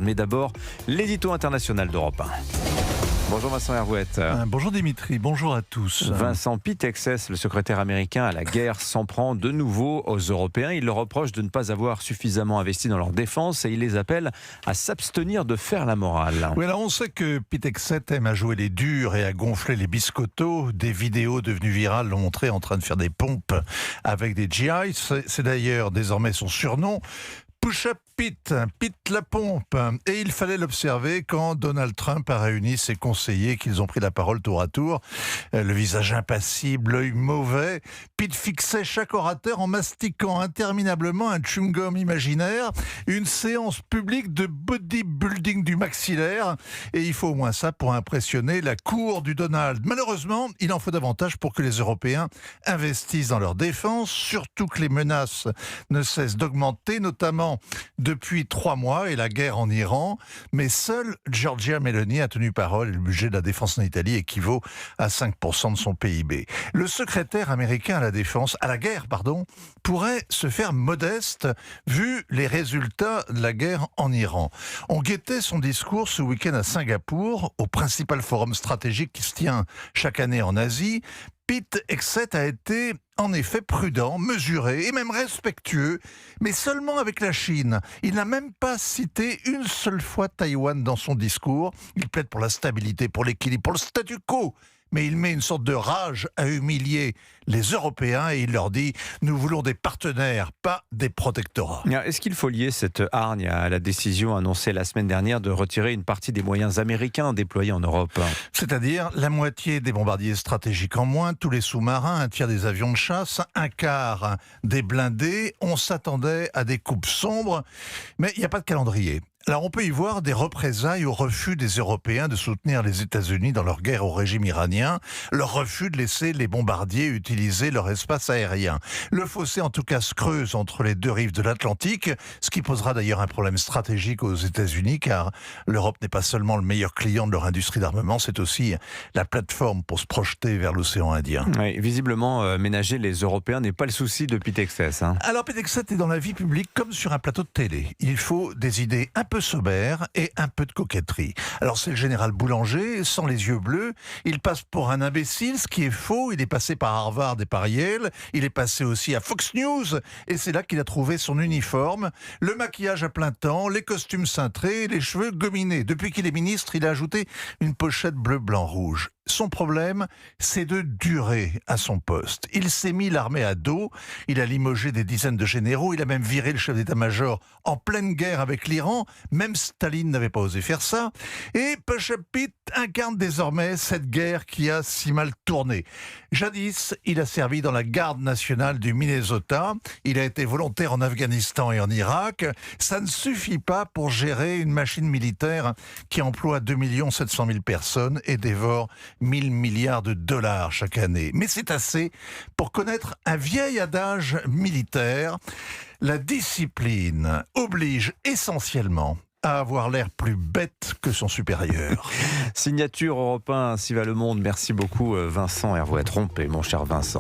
Mais d'abord, l'édito international d'Europe 1. Bonjour Vincent Hervouette. Bonjour Dimitri, bonjour à tous. Vincent Pete Hegseth, le secrétaire américain à la guerre, s'en prend de nouveau aux Européens. Il leur reproche de ne pas avoir suffisamment investi dans leur défense et il les appelle à s'abstenir de faire la morale. Oui, alors on sait que Pete Hegseth aime à jouer les durs et à gonfler les biscottos. Des vidéos devenues virales l'ont montré en train de faire des pompes avec des GI. C'est d'ailleurs désormais son surnom. Push-up Pete, Pete la pompe. Et il fallait l'observer quand Donald Trump a réuni ses conseillers, qu'ils ont pris la parole tour à tour. Le visage impassible, l'œil mauvais. Pete fixait chaque orateur en mastiquant interminablement un chewing-gum imaginaire. Une séance publique de bodybuilding du maxillaire. Et il faut au moins ça pour impressionner la cour du Donald. Malheureusement, il en faut davantage pour que les Européens investissent dans leur défense, surtout que les menaces ne cessent d'augmenter, notamment depuis 3 mois et la guerre en Iran, mais seule Giorgia Meloni a tenu parole et le budget de la défense en Italie équivaut à 5% de son PIB. Le secrétaire américain à la guerre, pourrait se faire modeste vu les résultats de la guerre en Iran. On guettait son discours ce week-end à Singapour, au principal forum stratégique qui se tient chaque année en Asie. Pete Hegseth a été en effet prudent, mesuré et même respectueux, mais seulement avec la Chine. Il n'a même pas cité une seule fois Taïwan dans son discours. Il plaide pour la stabilité, pour l'équilibre, pour le statu quo. Mais il met une sorte de rage à humilier les Européens et il leur dit « Nous voulons des partenaires, pas des protectorats ». Est-ce qu'il faut lier cette hargne à la décision annoncée la semaine dernière de retirer une partie des moyens américains déployés en Europe ? C'est-à-dire la moitié des bombardiers stratégiques en moins, tous les sous-marins, un tiers des avions de chasse, un quart des blindés. On s'attendait à des coupes sombres, mais il n'y a pas de calendrier. Alors on peut y voir des représailles au refus des Européens de soutenir les États-Unis dans leur guerre au régime iranien, leur refus de laisser les bombardiers utiliser leur espace aérien. Le fossé en tout cas se creuse entre les deux rives de l'Atlantique, ce qui posera d'ailleurs un problème stratégique aux États-Unis, car l'Europe n'est pas seulement le meilleur client de leur industrie d'armement, c'est aussi la plateforme pour se projeter vers l'océan Indien. Oui, visiblement, ménager les Européens n'est pas le souci de Pete Hegseth. Alors Pete Hegseth est dans la vie publique comme sur un plateau de télé. Il faut des idées un peu sommaire et un peu de coquetterie. Alors c'est le général Boulanger, sans les yeux bleus, il passe pour un imbécile, ce qui est faux, il est passé par Harvard et par Yale, il est passé aussi à Fox News, et c'est là qu'il a trouvé son uniforme, le maquillage à plein temps, les costumes cintrés, les cheveux gominés. Depuis qu'il est ministre, il a ajouté une pochette bleu, blanc, rouge. Son problème, c'est de durer à son poste. Il s'est mis l'armée à dos, il a limogé des dizaines de généraux, il a même viré le chef d'état-major en pleine guerre avec l'Iran. Même Staline n'avait pas osé faire ça. Et Push-up Pete incarne désormais cette guerre qui a si mal tourné. Jadis, il a servi dans la garde nationale du Minnesota. Il a été volontaire en Afghanistan et en Irak. Ça ne suffit pas pour gérer une machine militaire qui emploie 2 700 000 personnes et dévore 1 000 milliards de dollars chaque année. Mais c'est assez pour connaître un vieil adage militaire. La discipline oblige essentiellement à avoir l'air plus bête que son supérieur. Signature Europe 1, ainsi va le monde. Merci beaucoup Vincent Hervouette, mon cher Vincent.